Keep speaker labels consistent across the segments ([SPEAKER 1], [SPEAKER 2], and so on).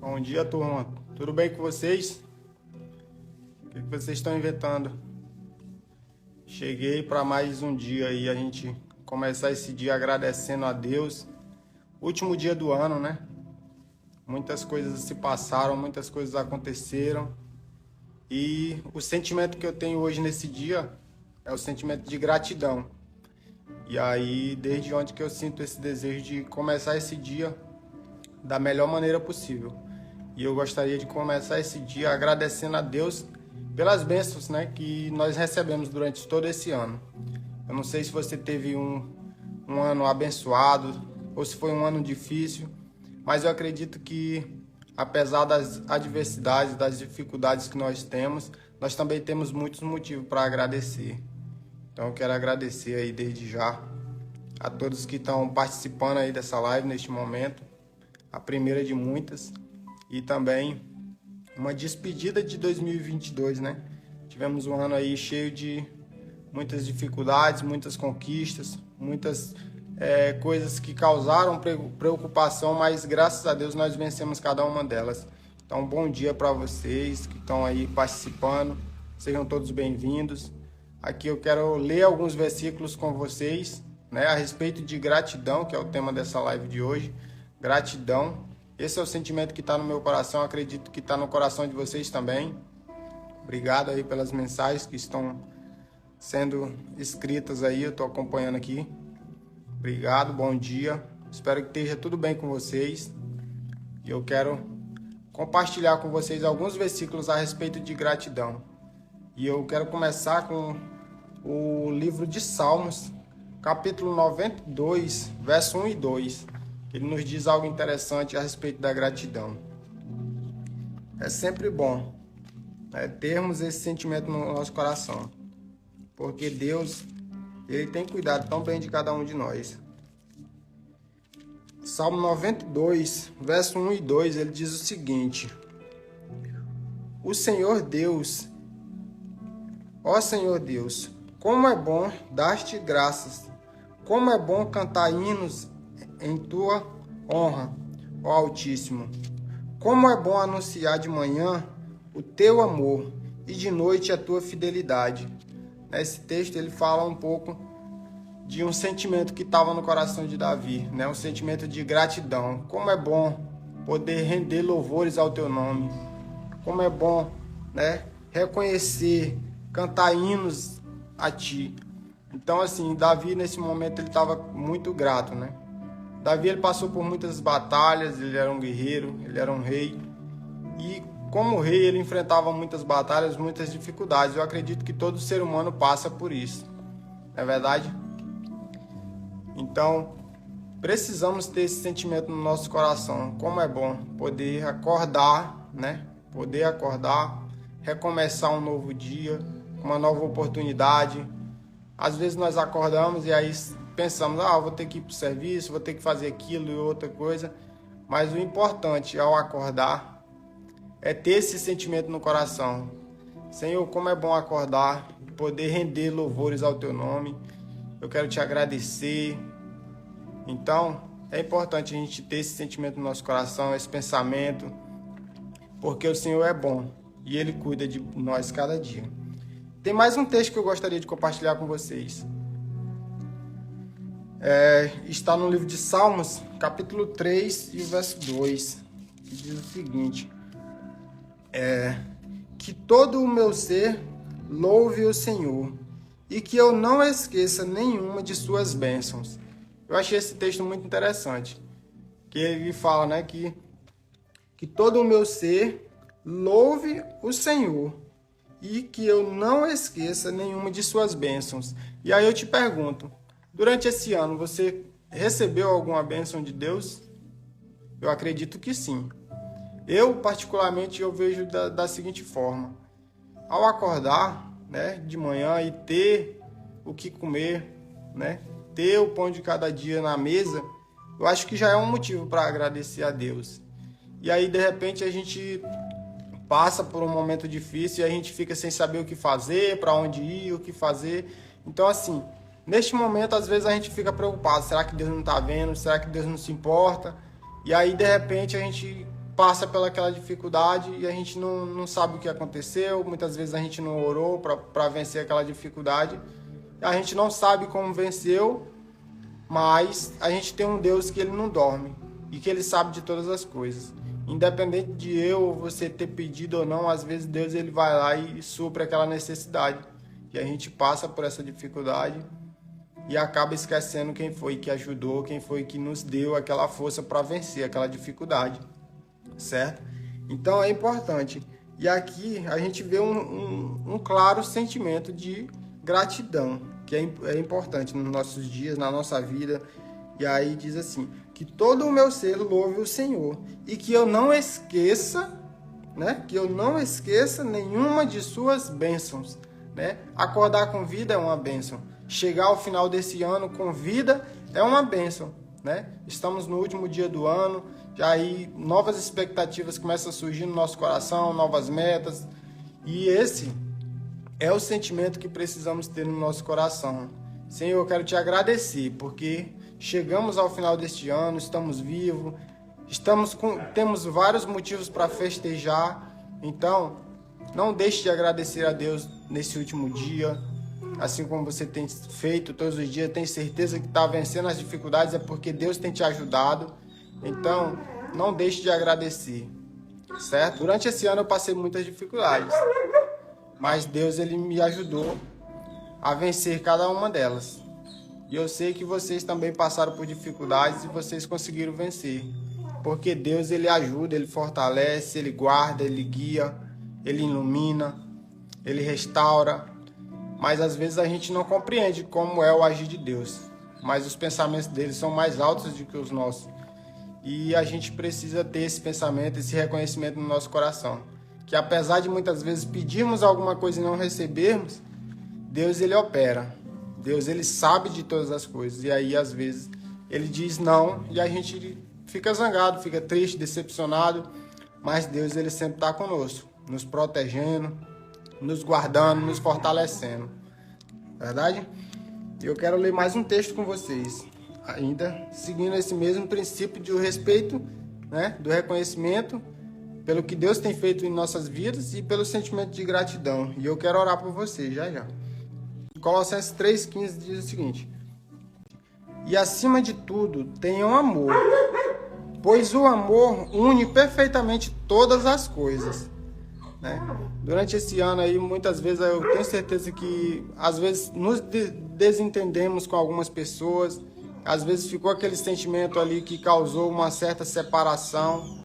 [SPEAKER 1] Bom dia, turma. Tudo bem com vocês? O que vocês estão inventando? Cheguei para mais um dia aí, a gente começar esse dia agradecendo a Deus. Último dia do ano, né? Muitas coisas se passaram, muitas coisas aconteceram. E o sentimento que eu tenho hoje nesse dia é o sentimento de gratidão. E aí, desde ontem que eu sinto esse desejo de começar esse dia da melhor maneira possível. E eu gostaria de começar esse dia agradecendo a Deus pelas bênçãos, né, que nós recebemos durante todo esse ano. Eu não sei se você teve um ano abençoado ou se foi um ano difícil, mas eu acredito que, apesar das adversidades, das dificuldades que nós temos, nós também temos muitos motivos para agradecer. Então eu quero agradecer aí desde já a todos que estão participando aí dessa live neste momento, a primeira de muitas, e também uma despedida de 2022, né? Tivemos um ano aí cheio de muitas dificuldades, muitas conquistas, muitas coisas que causaram preocupação, mas graças a Deus nós vencemos cada uma delas. Então, bom dia para vocês que estão aí participando, sejam todos bem-vindos. Aqui eu quero ler alguns versículos com vocês, né, a respeito de gratidão, que é o tema dessa live de hoje. Gratidão, esse é o sentimento que está no meu coração, acredito que está no coração de vocês também. Obrigado aí pelas mensagens que estão sendo escritas aí, eu estou acompanhando aqui. Obrigado, bom dia, espero que esteja tudo bem com vocês. E eu quero compartilhar com vocês alguns versículos a respeito de gratidão. E eu quero começar com o livro de Salmos, capítulo 92, verso 1 e 2. Ele nos diz algo interessante a respeito da gratidão. É sempre bom, né, termos esse sentimento no nosso coração, porque Deus, Ele tem cuidado tão bem de cada um de nós. Salmo 92, verso 1 e 2, ele diz o seguinte: O Senhor Deus, ó Senhor Deus, como é bom dar-te graças, como é bom cantar hinos em tua honra, ó Altíssimo. Como é bom anunciar de manhã o teu amor e de noite a tua fidelidade. Nesse texto ele fala um pouco de um sentimento que estava no coração de Davi, né? Um sentimento de gratidão. Como é bom poder render louvores ao teu nome. Como é bom, né, reconhecer, cantar hinos a ti. Então, assim, Davi nesse momento ele estava muito grato, né? Davi ele passou por muitas batalhas, ele era um guerreiro, ele era um rei. E como rei ele enfrentava muitas batalhas, muitas dificuldades. Eu acredito que todo ser humano passa por isso. Não é verdade? Então, precisamos ter esse sentimento no nosso coração. Como é bom poder acordar, né? Poder acordar, recomeçar um novo dia, uma nova oportunidade. Às vezes nós acordamos e aí pensamos, vou ter que ir para o serviço, vou ter que fazer aquilo e outra coisa. Mas o importante ao acordar é ter esse sentimento no coração. Senhor, como é bom acordar, poder render louvores ao teu nome. Eu quero te agradecer. Então, é importante a gente ter esse sentimento no nosso coração, esse pensamento, porque o Senhor é bom e Ele cuida de nós cada dia. Tem mais um texto que eu gostaria de compartilhar com vocês. Está no livro de Salmos, capítulo 3 e o verso 2, que diz o seguinte: que todo o meu ser louve o Senhor e que eu não esqueça nenhuma de suas bênçãos. Eu achei esse texto muito interessante, que ele fala, né, que todo o meu ser louve o Senhor e que eu não esqueça nenhuma de suas bênçãos. E aí eu te pergunto, durante esse ano você recebeu alguma bênção de Deus? Eu acredito que sim. Eu, particularmente, eu vejo da seguinte forma: ao acordar, né, de manhã e ter o que comer, né, ter o pão de cada dia na mesa, eu acho que já é um motivo para agradecer a Deus. E aí, de repente, a gente passa por um momento difícil e a gente fica sem saber o que fazer, para onde ir, o que fazer. Então, assim, neste momento, às vezes a gente fica preocupado. Será que Deus não está vendo? Será que Deus não se importa? E aí, de repente, a gente passa pelaquela dificuldade e a gente não sabe o que aconteceu. Muitas vezes a gente não orou para vencer aquela dificuldade. A gente não sabe como venceu, mas a gente tem um Deus que ele não dorme e que ele sabe de todas as coisas. Independente de eu ou você ter pedido ou não, às vezes Deus ele vai lá e supre aquela necessidade. E a gente passa por essa dificuldade e acaba esquecendo quem foi que ajudou, quem foi que nos deu aquela força para vencer aquela dificuldade, certo? Então é importante. E aqui a gente vê um claro sentimento de gratidão, que é importante nos nossos dias, na nossa vida. E aí diz assim, que todo o meu ser louve o Senhor e que eu não esqueça, né? Que eu não esqueça nenhuma de suas bênçãos, né? Acordar com vida é uma bênção. Chegar ao final desse ano com vida é uma bênção, né? Estamos no último dia do ano, já aí novas expectativas começam a surgir no nosso coração, novas metas. E esse é o sentimento que precisamos ter no nosso coração. Senhor, eu quero te agradecer, porque chegamos ao final deste ano, estamos vivos, temos vários motivos para festejar. Então, não deixe de agradecer a Deus nesse último dia. Assim como você tem feito todos os dias, tem certeza que está vencendo as dificuldades, é porque Deus tem te ajudado. Então, não deixe de agradecer, certo? Durante esse ano eu passei muitas dificuldades, mas Deus ele me ajudou a vencer cada uma delas. E eu sei que vocês também passaram por dificuldades e vocês conseguiram vencer. Porque Deus ele ajuda, ele fortalece, ele guarda, ele guia, ele ilumina, ele restaura. Mas às vezes a gente não compreende como é o agir de Deus. Mas os pensamentos dele são mais altos do que os nossos. E a gente precisa ter esse pensamento, esse reconhecimento no nosso coração. Que apesar de muitas vezes pedirmos alguma coisa e não recebermos, Deus ele opera. Deus ele sabe de todas as coisas. E aí às vezes ele diz não e a gente fica zangado, fica triste, decepcionado. Mas Deus ele sempre está conosco, nos protegendo, nos guardando, nos fortalecendo. Verdade? Eu quero ler mais um texto com vocês. Ainda seguindo esse mesmo princípio de respeito, né, do reconhecimento pelo que Deus tem feito em nossas vidas e pelo sentimento de gratidão. E eu quero orar por vocês já. Colossenses 3,15 diz o seguinte: e acima de tudo, tenham amor, pois o amor une perfeitamente todas as coisas. Né? Durante esse ano aí, muitas vezes eu tenho certeza que às vezes nos desentendemos com algumas pessoas, às vezes ficou aquele sentimento ali que causou uma certa separação.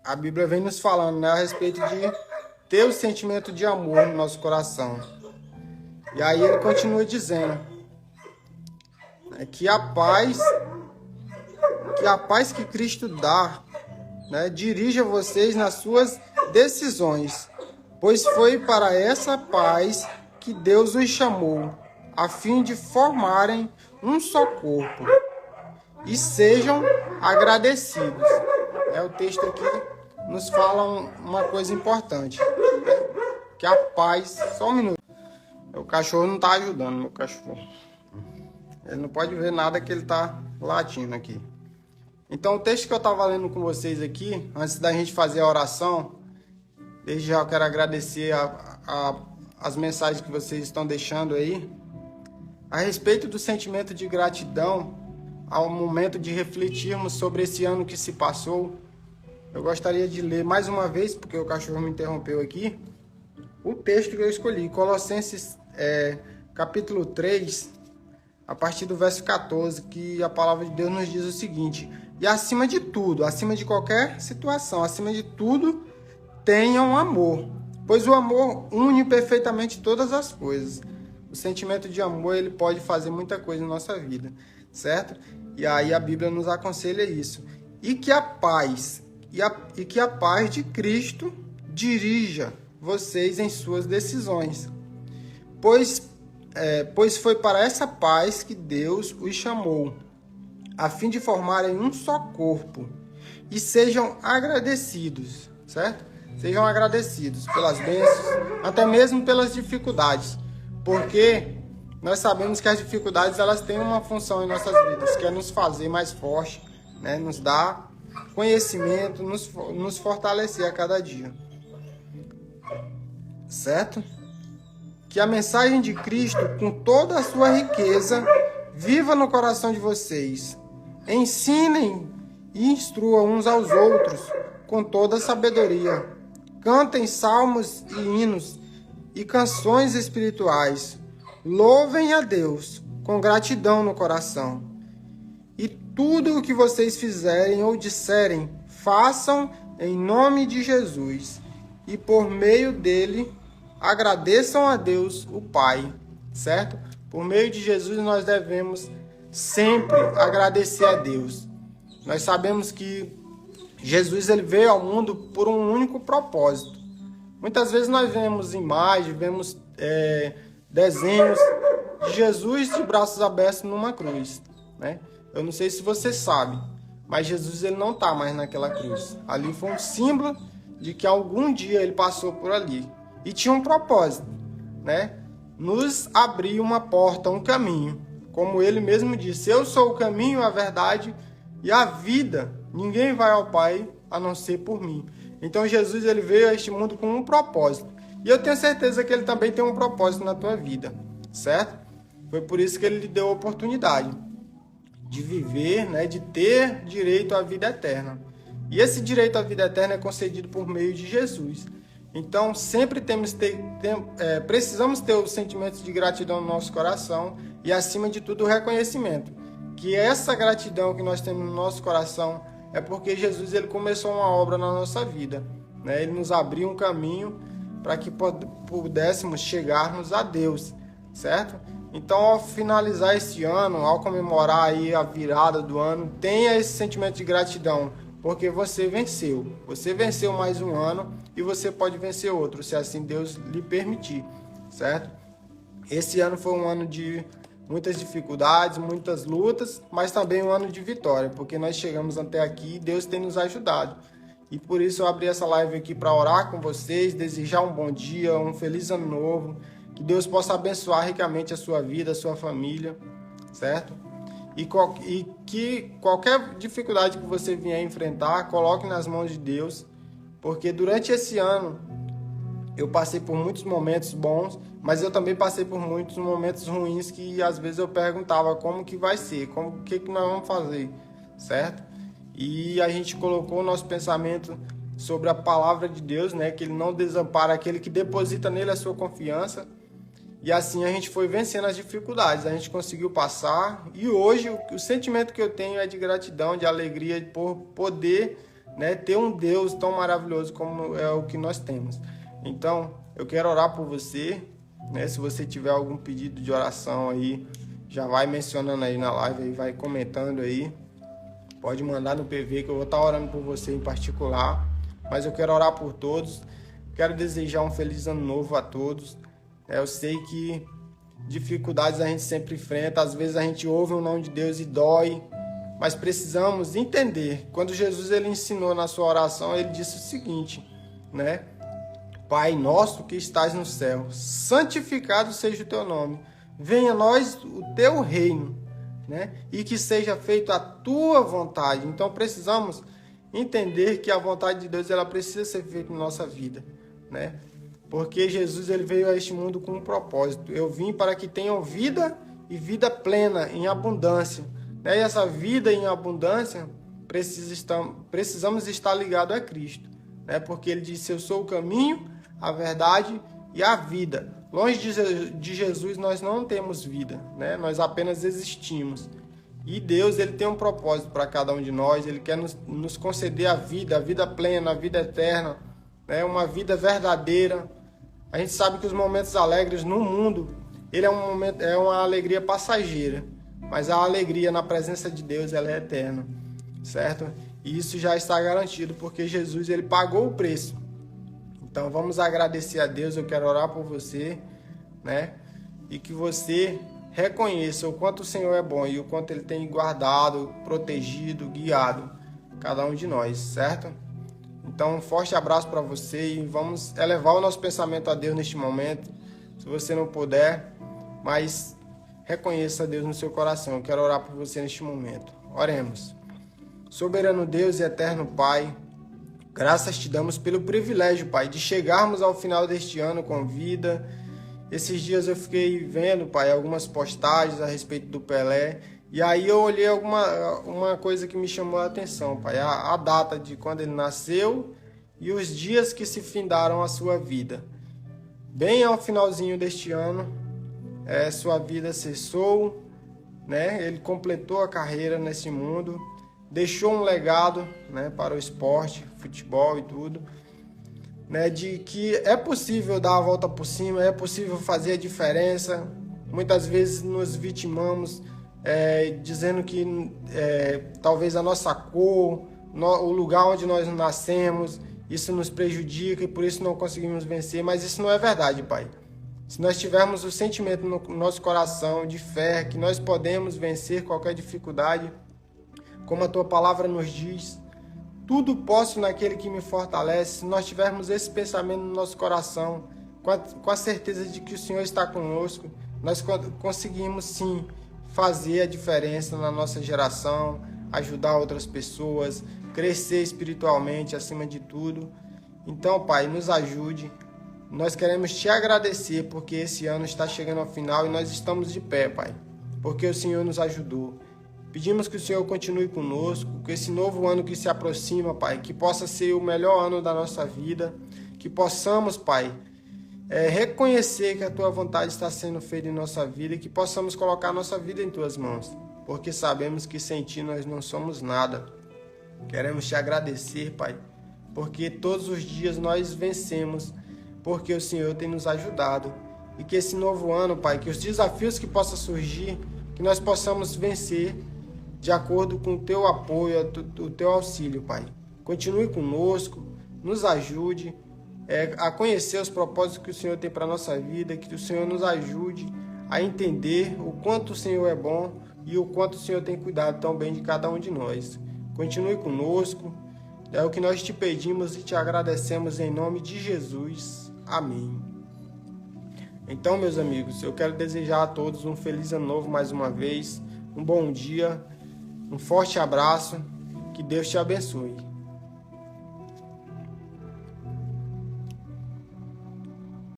[SPEAKER 1] A Bíblia vem nos falando, né, a respeito de ter o sentimento de amor no nosso coração. E aí ele continua dizendo, né, que a paz que Cristo dá, né, dirija vocês nas suas decisões, pois foi para essa paz que Deus os chamou, a fim de formarem um só corpo, e sejam agradecidos. O texto aqui nos fala uma coisa importante, que a paz... Só um minuto. Meu cachorro não está ajudando, meu cachorro. Ele não pode ver nada que ele está latindo aqui. Então o texto que eu estava lendo com vocês aqui, antes da gente fazer a oração, desde já eu quero agradecer as mensagens que vocês estão deixando aí, a respeito do sentimento de gratidão, ao momento de refletirmos sobre esse ano que se passou. Eu gostaria de ler mais uma vez, porque o cachorro me interrompeu aqui, o texto que eu escolhi, Colossenses capítulo 3, a partir do verso 14, que a palavra de Deus nos diz o seguinte: e acima de tudo, acima de qualquer situação, acima de tudo, tenham amor, pois o amor une perfeitamente todas as coisas. O sentimento de amor, ele pode fazer muita coisa na nossa vida, certo? E aí a Bíblia nos aconselha isso. E que a paz de Cristo dirija vocês em suas decisões. Pois foi para essa paz que Deus os chamou, a fim de formarem um só corpo. E sejam agradecidos, certo? Sejam agradecidos pelas bênçãos, até mesmo pelas dificuldades. Porque nós sabemos que as dificuldades elas têm uma função em nossas vidas, que é nos fazer mais forte, né? Nos dar conhecimento, nos fortalecer a cada dia. Certo? Que a mensagem de Cristo, com toda a sua riqueza, viva no coração de vocês. Ensinem e instruam uns aos outros com toda a sabedoria. Cantem salmos e hinos e canções espirituais. Louvem a Deus com gratidão no coração. E tudo o que vocês fizerem ou disserem, façam em nome de Jesus. E por meio dele, agradeçam a Deus, o Pai. Certo? Por meio de Jesus, nós devemos sempre agradecer a Deus. Nós sabemos que Jesus ele veio ao mundo por um único propósito. Muitas vezes nós vemos imagens, vemos desenhos de Jesus de braços abertos numa cruz, né? Eu não sei se você sabe, mas Jesus ele não está mais naquela cruz. Ali foi um símbolo de que algum dia ele passou por ali. E tinha um propósito, né? Nos abrir uma porta, um caminho. Como ele mesmo disse, eu sou o caminho, a verdade e a vida. Ninguém vai ao Pai a não ser por mim. Então Jesus ele veio a este mundo com um propósito. E eu tenho certeza que ele também tem um propósito na tua vida, certo? Foi por isso que ele lhe deu a oportunidade de viver, né, de ter direito à vida eterna. E esse direito à vida eterna é concedido por meio de Jesus. Então, sempre precisamos ter os sentimentos de gratidão no nosso coração e, acima de tudo, o reconhecimento. Que essa gratidão que nós temos no nosso coração é porque Jesus ele começou uma obra na nossa vida, né? Ele nos abriu um caminho para que pudéssemos chegarmos a Deus, certo? Então, ao finalizar esse ano, ao comemorar aí a virada do ano, tenha esse sentimento de gratidão, porque você venceu. Você venceu mais um ano e você pode vencer outro, se assim Deus lhe permitir, certo? Esse ano foi um ano de muitas dificuldades, muitas lutas, mas também um ano de vitória, porque nós chegamos até aqui e Deus tem nos ajudado. E por isso eu abri essa live aqui para orar com vocês, desejar um bom dia, um feliz ano novo, que Deus possa abençoar ricamente a sua vida, a sua família, certo? E que qualquer dificuldade que você vier enfrentar, coloque nas mãos de Deus, porque durante esse ano eu passei por muitos momentos bons, mas eu também passei por muitos momentos ruins que às vezes eu perguntava como que vai ser, o que nós vamos fazer, certo? E a gente colocou o nosso pensamento sobre a palavra de Deus, né? Que ele não desampara aquele que deposita nele a sua confiança. E assim a gente foi vencendo as dificuldades, a gente conseguiu passar. E hoje o sentimento que eu tenho é de gratidão, de alegria por poder, né, ter um Deus tão maravilhoso como é o que nós temos. Então, eu quero orar por você, né? Se você tiver algum pedido de oração aí, já vai mencionando aí na live, aí, vai comentando aí. Pode mandar no PV que eu vou estar orando por você em particular. Mas eu quero orar por todos. Quero desejar um feliz ano novo a todos. Eu sei que dificuldades a gente sempre enfrenta. Às vezes a gente ouve o nome de Deus e dói. Mas precisamos entender. Quando Jesus ele ensinou na sua oração, ele disse o seguinte, né? Pai nosso que estás no céu, santificado seja o teu nome. Venha a nós o teu reino, né? E que seja feita a tua vontade. Então precisamos entender que a vontade de Deus ela precisa ser feita na nossa vida, né? Porque Jesus ele veio a este mundo com um propósito. Eu vim para que tenham vida e vida plena, em abundância, né? E essa vida em abundância precisamos estar ligados a Cristo, né? Porque ele disse: eu sou o caminho, a verdade e a vida. Longe de Jesus nós não temos vida, né? Nós apenas existimos. E Deus ele tem um propósito para cada um de nós. Ele quer nos conceder a vida plena, a vida eterna, né? Uma vida verdadeira. A gente sabe que os momentos alegres no mundo ele é uma alegria passageira, mas a alegria na presença de Deus ela é eterna, certo? E isso já está garantido porque Jesus ele pagou o preço. Então vamos agradecer a Deus. Eu quero orar por você, né? E que você reconheça o quanto o Senhor é bom e o quanto Ele tem guardado, protegido, guiado cada um de nós, certo? Então um forte abraço para você e vamos elevar o nosso pensamento a Deus neste momento. Se você não puder, mas reconheça a Deus no seu coração. Eu quero orar por você neste momento. Oremos. Soberano Deus e eterno Pai, graças te damos pelo privilégio, Pai, de chegarmos ao final deste ano com vida. Esses dias eu fiquei vendo, Pai, algumas postagens a respeito do Pelé, e aí eu olhei uma coisa que me chamou a atenção, Pai, a data de quando ele nasceu e os dias que se findaram a sua vida. Bem ao finalzinho deste ano, sua vida cessou, né? Ele completou a carreira nesse mundo, deixou um legado, né, para o esporte, futebol e tudo, né, de que é possível dar a volta por cima, é possível fazer a diferença. Muitas vezes nos vitimamos dizendo que talvez a nossa cor, o lugar onde nós nascemos, isso nos prejudica e por isso não conseguimos vencer, mas isso não é verdade, Pai. Se nós tivermos o sentimento no nosso coração de fé, que nós podemos vencer qualquer dificuldade, como a Tua palavra nos diz, tudo posso naquele que me fortalece. Se nós tivermos esse pensamento no nosso coração, com a certeza de que o Senhor está conosco, nós conseguimos sim fazer a diferença na nossa geração, ajudar outras pessoas, crescer espiritualmente acima de tudo. Então, Pai, nos ajude. Nós queremos Te agradecer porque esse ano está chegando ao final e nós estamos de pé, Pai, porque o Senhor nos ajudou. Pedimos que o Senhor continue conosco, que esse novo ano que se aproxima, Pai, que possa ser o melhor ano da nossa vida, que possamos, Pai, reconhecer que a Tua vontade está sendo feita em nossa vida e que possamos colocar a nossa vida em Tuas mãos, porque sabemos que sem Ti nós não somos nada. Queremos Te agradecer, Pai, porque todos os dias nós vencemos, porque o Senhor tem nos ajudado. E que esse novo ano, Pai, que os desafios que possam surgir, que nós possamos vencer de acordo com o Teu apoio, o Teu auxílio, Pai. Continue conosco, nos ajude a conhecer os propósitos que o Senhor tem para a nossa vida, que o Senhor nos ajude a entender o quanto o Senhor é bom e o quanto o Senhor tem cuidado tão bem de cada um de nós. Continue conosco, é o que nós Te pedimos e Te agradecemos em nome de Jesus. Amém. Então, meus amigos, eu quero desejar a todos um feliz ano novo mais uma vez, um bom dia, um forte abraço, que Deus te abençoe.